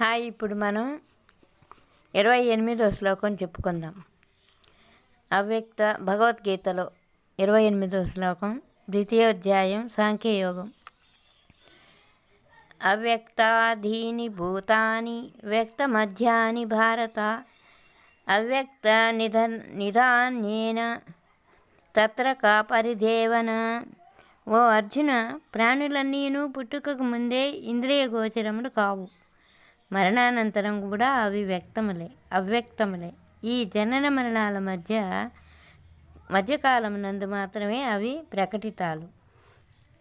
Hi, ఇప్పుడు మనం 28వ శ్లోకం చెప్పుకుందాం. అవ్యక్త భగవద్గీతలో 28వ శ్లోకం, ద్వితీయోధ్యాయం, సాంఖ్యయోగం. అవ్యక్తాధీని భూతాని వ్యక్తమధ్యాని భారత, అవ్యక్త నిధాన్యేన తత్ర కా పరిదేవన. ఓ అర్జున, ప్రాణులన్నీను పుట్టుకకు ముందే ఇంద్రియ గోచరములు కావు. మరణానంతరం కూడా అవి అవ్యక్తములే. ఈ జనన మరణాల మధ్యకాలమునందు మాత్రమే అవి ప్రకటితాలు.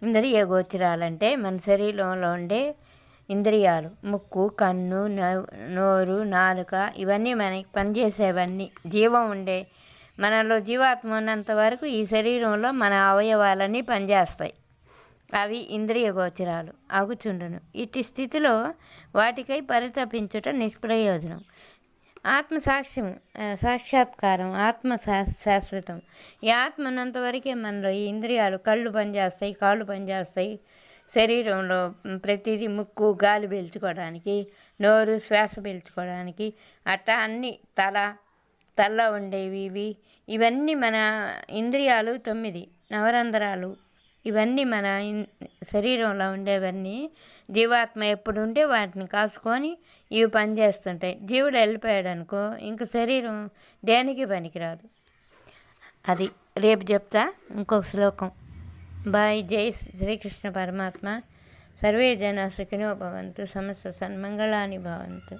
ఇంద్రియ గోచరాలంటే మన శరీరంలో ఉండే ఇంద్రియాలు, ముక్కు, కన్ను, నోరు, నాలుక, ఇవన్నీ మనకి పనిచేసేవన్నీ. జీవం ఉండే మనలో జీవాత్మ ఉన్నంత వరకు ఈ శరీరంలో మన అవయవాలన్నీ పనిచేస్తాయి. అవి ఇంద్రియ గోచరాలు అగుచుండును. ఇటు స్థితిలో వాటికై పరితపించుట నిష్ప్రయోజనం. ఆత్మ సాక్షాత్కారం, ఆత్మ శాశ్వతం. ఈ ఆత్మ ఉన్నంతవరకే మనలో ఈ ఇంద్రియాలు, కళ్ళు పనిచేస్తాయి, కాళ్ళు పనిచేస్తాయి, శరీరంలో ప్రతిదీ, ముక్కు గాలి పీల్చుకోవడానికి, నోరు శ్వాస పీల్చుకోవడానికి, అట్టా అన్నీ, తల ఉండేవి ఇవన్నీ మన ఇంద్రియాలు 9 నవరంధ్రాలు. ఇవన్నీ మన శరీరంలో ఉండేవన్నీ. జీవాత్మ ఎప్పుడు ఉంటే వాటిని కాసుకొని ఇవి పనిచేస్తుంటాయి. జీవుడు వెళ్ళిపోయాడు అనుకో, ఇంక శరీరం దేనికి పనికిరాదు. అది రేపు చెప్తా ఇంకొక శ్లోకం. బాయ్. జై శ్రీకృష్ణ పరమాత్మ. సర్వే జన సుఖినో భవంతు. సమస్త సన్మంగళాని భవంతు.